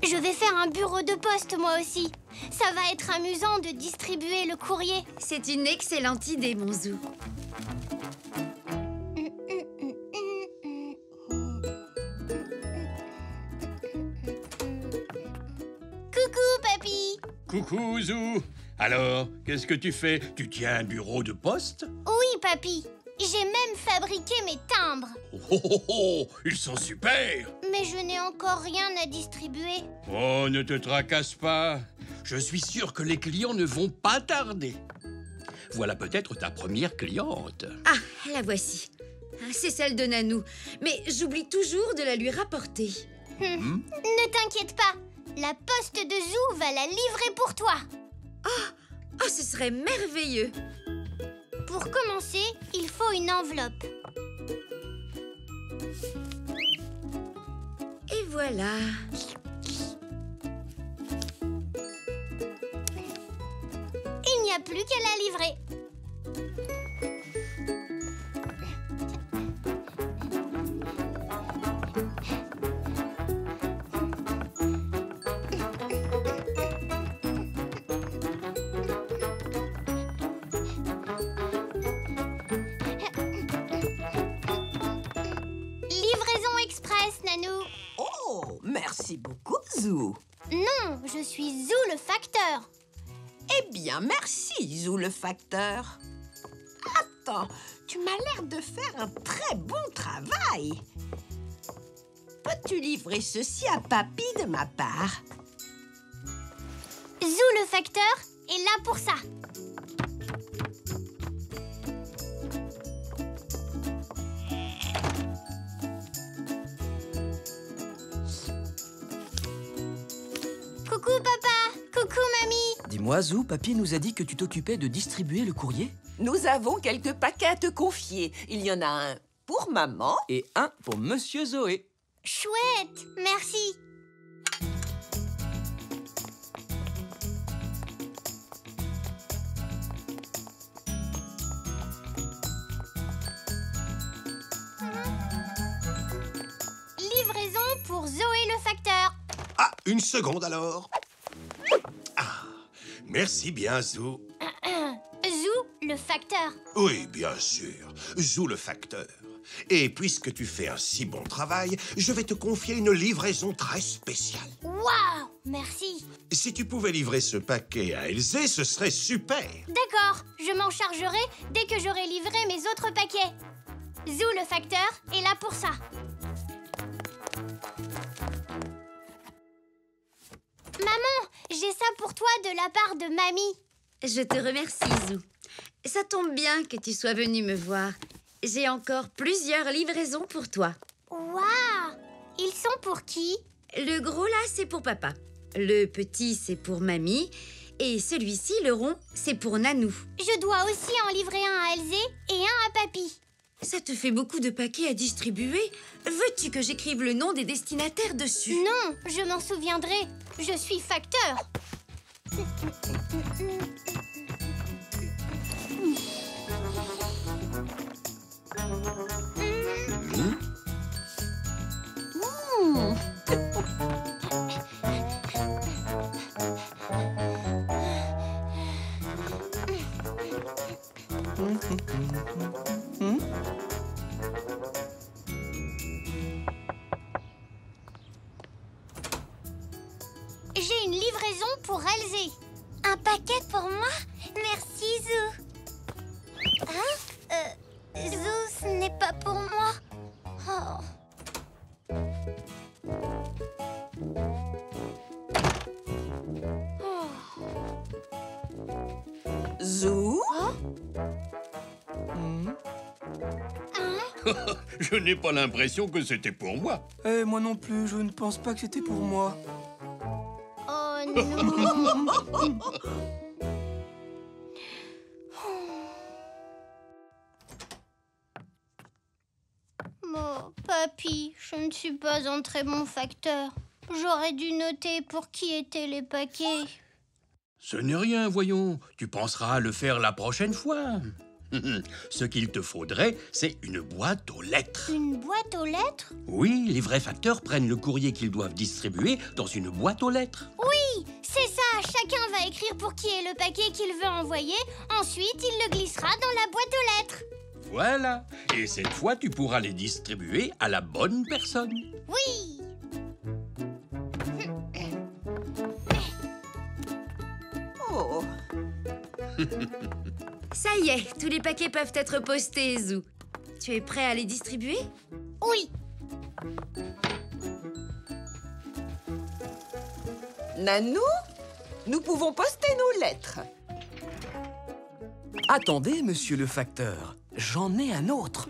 Je vais faire un bureau de poste, moi aussi. Ça va être amusant de distribuer le courrier. C'est une excellente idée, mon Zou. Coucou, papy. Coucou, Zou. Alors, qu'est-ce que tu fais? Tu tiens un bureau de poste? Oui, papy. J'ai même fabriqué mes timbres. Oh, oh, oh, oh, ils sont super! Mais je n'ai encore rien à distribuer. Oh, ne te tracasse pas. Je suis sûr que les clients ne vont pas tarder. Voilà peut-être ta première cliente. Ah, la voici. C'est celle de Nanou. Mais j'oublie toujours de la lui rapporter. Ne t'inquiète pas. La poste de Zou va la livrer pour toi. Oh, ce serait merveilleux. Pour commencer, il faut une enveloppe. Et voilà. Il n'y a plus qu'à la livrer. Livraison express, Nanou. Oh, merci beaucoup, Zou. Non, je suis Zou le facteur. Eh bien, merci, Zou le facteur. Attends, tu m'as l'air de faire un très bon travail. Peux-tu livrer ceci à Papy de ma part? Zou le facteur est là pour ça. Coucou papa, coucou mamie. Dis-moi, Zou, Papy nous a dit que tu t'occupais de distribuer le courrier Nous avons quelques paquets à te confier. Il y en a un pour maman. et un pour Monsieur Zoé. Chouette, merci. Livraison pour Zoé le facteur. Ah, une seconde alors. Ah, merci bien, Zou. Zou le facteur. Oui, bien sûr. Zou le facteur. Et puisque tu fais un si bon travail, je vais te confier une livraison très spéciale. Waouh, merci. Si tu pouvais livrer ce paquet à Elzé, ce serait super. D'accord, je m'en chargerai dès que j'aurai livré mes autres paquets. Zou le facteur est là pour ça. Maman, j'ai ça pour toi de la part de mamie. Je te remercie, Zou. Ça tombe bien que tu sois venu me voir. J'ai encore plusieurs livraisons pour toi. Waouh, ils sont pour qui? Le gros là, c'est pour papa. Le petit, c'est pour mamie. Et celui-ci, le rond, c'est pour Nanou. Je dois aussi en livrer un à Elzé et un à papy. Ça te fait beaucoup de paquets à distribuer. Veux-tu que j'écrive le nom des destinataires dessus? Non, je m'en souviendrai. Je suis facteur. J'ai une livraison pour Elzé. Un paquet pour moi? Merci, Zou. Hein? Zou, ce n'est pas pour moi. Oh. Zou? Je n'ai pas l'impression que c'était pour moi. Eh, moi non plus, je ne pense pas que c'était pour moi. Oh non. Bon, papy, je ne suis pas un très bon facteur. J'aurais dû noter pour qui étaient les paquets. Ce n'est rien, voyons. Tu penseras à le faire la prochaine fois. Ce qu'il te faudrait, c'est une boîte aux lettres. Une boîte aux lettres? Oui, les vrais facteurs prennent le courrier qu'ils doivent distribuer dans une boîte aux lettres. Oui, c'est ça. Chacun va écrire pour qui est le paquet qu'il veut envoyer. Ensuite, il le glissera dans la boîte aux lettres. Voilà. Et cette fois, tu pourras les distribuer à la bonne personne. Oui. Oh. Ça y est, tous les paquets peuvent être postés, Zou. Tu es prêt à les distribuer? Oui. Nanou, nous pouvons poster nos lettres. Attendez, monsieur le facteur. J'en ai un autre.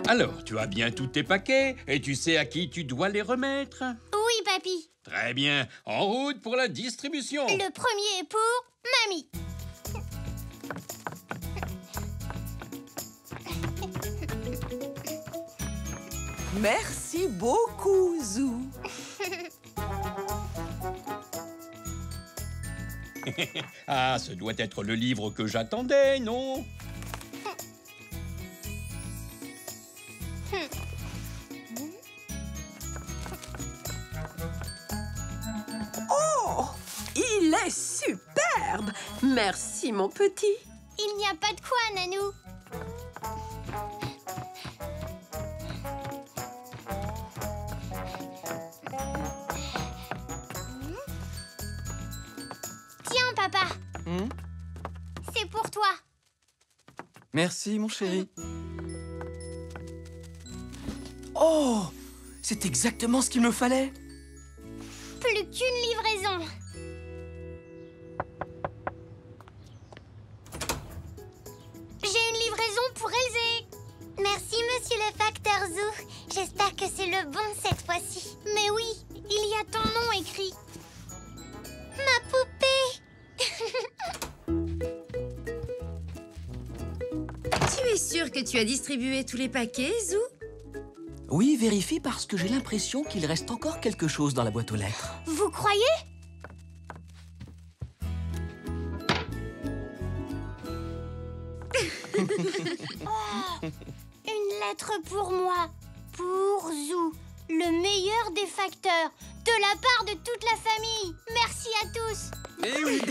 Alors, tu as bien tous tes paquets et tu sais à qui tu dois les remettre? Oui, papy. Très bien. En route pour la distribution. Le premier est pour mamie. Merci beaucoup, Zou. Ah, ce doit être le livre que j'attendais, non? Oh, il est superbe. Merci, mon petit. Il n'y a pas de quoi, Nanou. Tiens, papa. C'est pour toi. Merci, mon chéri. Oh, c'est exactement ce qu'il me fallait. Plus qu'une livraison. J'ai une livraison pour Elzé. Merci, monsieur le facteur Zou. J'espère que c'est le bon cette fois-ci. Mais oui, il y a ton nom écrit. Ma poupée. Tu es sûr que tu as distribué tous les paquets, Zou? Oui, vérifie parce que j'ai l'impression qu'il reste encore quelque chose dans la boîte aux lettres. Vous croyez? Oh, une lettre pour moi, pour Zou, le meilleur des facteurs, de la part de toute la famille. Merci à tous. Eh oui.